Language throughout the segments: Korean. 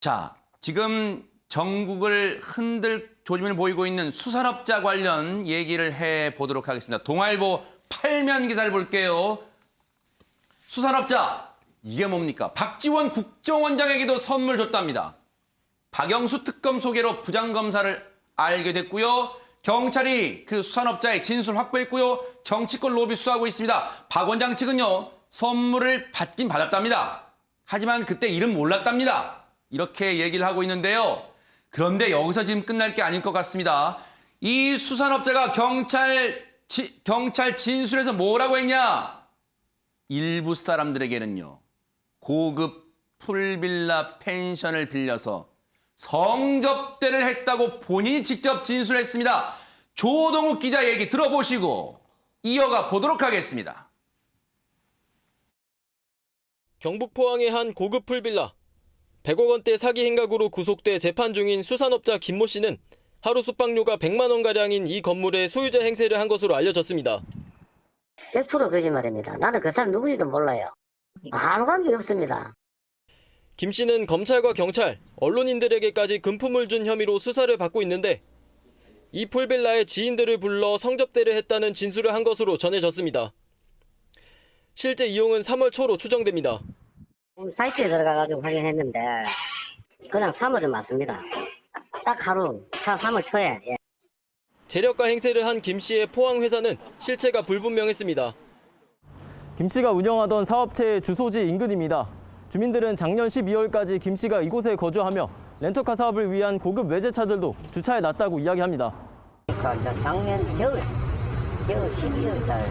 자, 지금 전국을 흔들 조짐을 보이고 있는 수산업자 관련 얘기를 해보도록 하겠습니다. 동아일보 8면 기사를 볼게요. 수산업자, 이게 뭡니까? 박지원 국정원장에게도 선물 줬답니다. 박영수 특검 소개로 부장검사를 알게 됐고요. 경찰이 그 수산업자의 진술 확보했고요. 정치권 로비 수사하고 있습니다. 박 원장 측은요, 선물을 받긴 받았답니다. 하지만 그때 이름 몰랐답니다. 이렇게 얘기를 하고 있는데요. 그런데 여기서 지금 끝날 게 아닐 것 같습니다. 이 수산업자가 경찰 진술에서 뭐라고 했냐? 일부 사람들에게는요, 고급 풀빌라 펜션을 빌려서 성접대를 했다고 본인이 직접 진술했습니다. 조동욱 기자 얘기 들어보시고 이어가 보도록 하겠습니다. 경북 포항의 한 고급 풀빌라. 100억 원대 사기 행각으로 구속돼 재판 중인 수산업자 김모 씨는 하루 숙박료가 100만 원가량인 이 건물의 소유자 행세를 한 것으로 알려졌습니다. 100% 거짓말입니다. 나는 그 사람 누군지도 몰라요. 아무 관계 없습니다. 김 씨는 검찰과 경찰, 언론인들에게까지 금품을 준 혐의로 수사를 받고 있는데 이 풀빌라의 지인들을 불러 성접대를 했다는 진술을 한 것으로 전해졌습니다. 실제 이용은 3월 초로 추정됩니다. 사이트에 들어가가지고 확인했는데 그냥 3월은 맞습니다. 딱 하루, 3월 초에. 예. 재력가 행세를 한 김 씨의 포항 회사는 실체가 불분명했습니다. 김 씨가 운영하던 사업체의 주소지 인근입니다. 주민들은 작년 12월까지 김 씨가 이곳에 거주하며 렌터카 사업을 위한 고급 외제차들도 주차해 놨다고 이야기합니다. 그러니까 작년 겨울 12월 달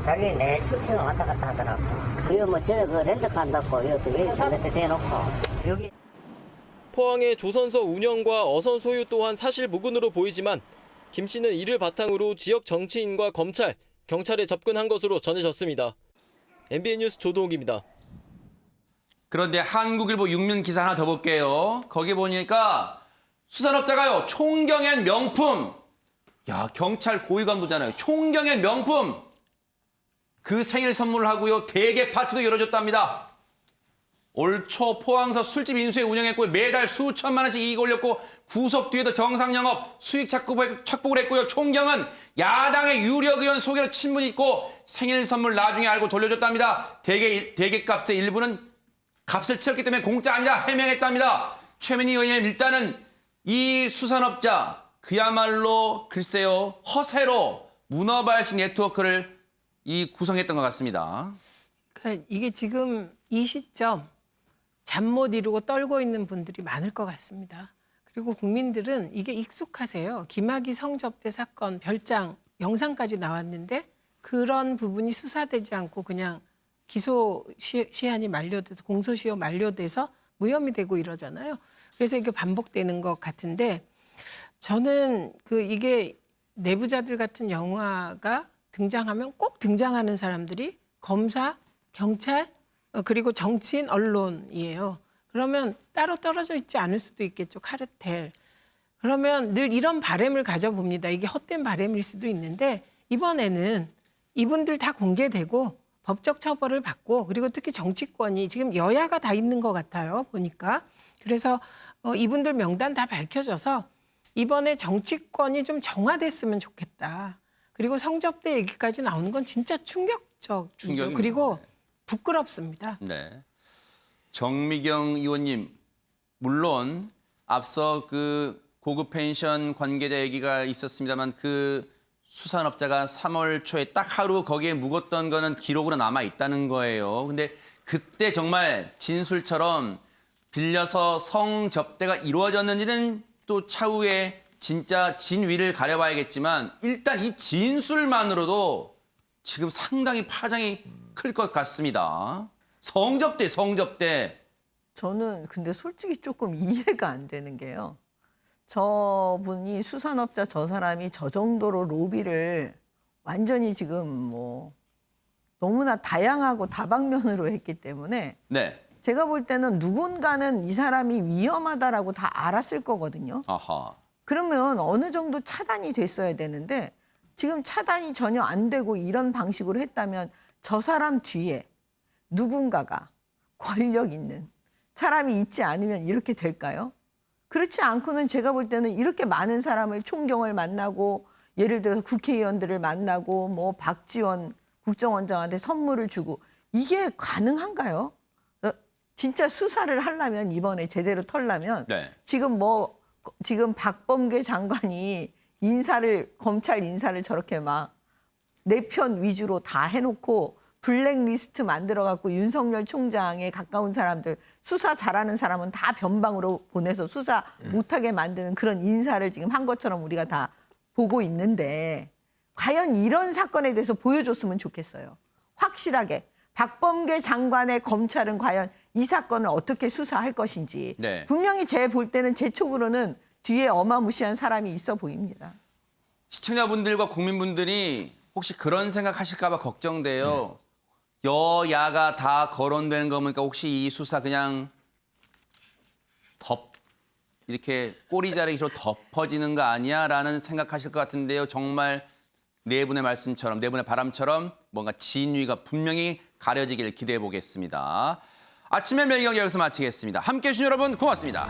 자기 내 출퇴근 왔다 갔다 하더라고. 그리고 뭐 저는 그 렌터카 한다고 이것도 왜 잘못돼 대놓고 여기. 포항의 조선소 운영과 어선 소유 또한 사실 무근으로 보이지만 김 씨는 이를 바탕으로 지역 정치인과 검찰, 경찰에 접근한 것으로 전해졌습니다. MBN 뉴스 조동욱입니다. 그런데 한국일보 6면 기사 하나 더 볼게요. 거기 보니까 수산업자가요, 총경엔 명품. 야, 경찰 고위관부잖아요. 총경엔 명품. 그 생일 선물을 하고요, 대게 파티도 열어줬답니다. 올 초 포항서 술집 인수에 운영했고 매달 수천만 원씩 이익 올렸고 구속 뒤에도 정상 영업 수익 착복을 했고요. 총경은 야당의 유력 의원 소개로 친분이 있고 생일 선물 나중에 알고 돌려줬답니다. 대게 값의 일부는 값을 치렀기 때문에 공짜 아니다 해명했답니다. 최민희 의원님, 일단은 이 수산업자 그야말로 글쎄요, 허세로 문어발식 네트워크를 구성했던 것 같습니다. 그러니까 이게 지금 이 시점 잠 못 이루고 떨고 있는 분들이 많을 것 같습니다. 그리고 국민들은 이게 익숙하세요. 김학의 성접대 사건 별장 영상까지 나왔는데 그런 부분이 수사되지 않고 그냥 기소 시한이 만료돼서 공소시효 만료돼서 무혐의 되고 이러잖아요. 그래서 이게 반복되는 것 같은데 저는 이게 내부자들 같은 영화가 등장하면 꼭 등장하는 사람들이 검사, 경찰, 그리고 정치인, 언론이에요. 그러면 따로 떨어져 있지 않을 수도 있겠죠. 카르텔. 그러면 늘 이런 바람을 가져봅니다. 이게 헛된 바람일 수도 있는데 이번에는 이분들 다 공개되고 법적 처벌을 받고 그리고 특히 정치권이 지금 여야가 다 있는 것 같아요. 보니까. 그래서 이분들 명단 다 밝혀져서 이번에 정치권이 좀 정화됐으면 좋겠다. 그리고 성접대 얘기까지 나오는 건 진짜 충격적이죠. 그리고 부끄럽습니다. 네. 정미경 의원님, 물론 앞서 그 고급 펜션 관계자 얘기가 있었습니다만 그 수산업자가 3월 초에 딱 하루 거기에 묵었던 거는 기록으로 남아 있다는 거예요. 근데 그때 정말 진술처럼 빌려서 성접대가 이루어졌는지는 또 차후에 진짜 진위를 가려봐야겠지만 일단 이 진술만으로도 지금 상당히 파장이 클 것 같습니다. 성접대. 저는 근데 솔직히 조금 이해가 안 되는 게요. 저분이 수산업자 저 사람이 저 정도로 로비를 완전히 지금 뭐 너무나 다양하고 다방면으로 했기 때문에 네. 제가 볼 때는 누군가는 이 사람이 위험하다라고 다 알았을 거거든요. 아하. 그러면 어느 정도 차단이 됐어야 되는데 지금 차단이 전혀 안 되고 이런 방식으로 했다면 저 사람 뒤에 누군가가 권력 있는 사람이 있지 않으면 이렇게 될까요? 그렇지 않고는 제가 볼 때는 이렇게 많은 사람을 총경을 만나고 예를 들어서 국회의원들을 만나고 뭐 박지원 국정원장한테 선물을 주고 이게 가능한가요? 진짜 수사를 하려면 이번에 제대로 털려면 네. 지금 박범계 장관이 검찰 인사를 저렇게 막 내 편 위주로 다 해놓고 블랙리스트 만들어갖고 윤석열 총장에 가까운 사람들 수사 잘하는 사람은 다 변방으로 보내서 수사 못하게 만드는 그런 인사를 지금 한 것처럼 우리가 다 보고 있는데 과연 이런 사건에 대해서 보여줬으면 좋겠어요. 확실하게 박범계 장관의 검찰은 과연 이 사건을 어떻게 수사할 것인지 네. 분명히 제 볼 때는 제 촉으로는 뒤에 어마무시한 사람이 있어 보입니다. 시청자분들과 국민분들이 혹시 그런 생각하실까 봐 걱정돼요. 여야가 다 거론되는 거 보니까 혹시 이 수사 그냥 이렇게 꼬리자르기로 덮어지는 거 아니야? 라는 생각하실 것 같은데요. 정말 네 분의 말씀처럼, 네 분의 바람처럼 뭔가 진위가 분명히 가려지길 기대해 보겠습니다. 아침의 매경 여기서 마치겠습니다. 함께해 주신 여러분 고맙습니다.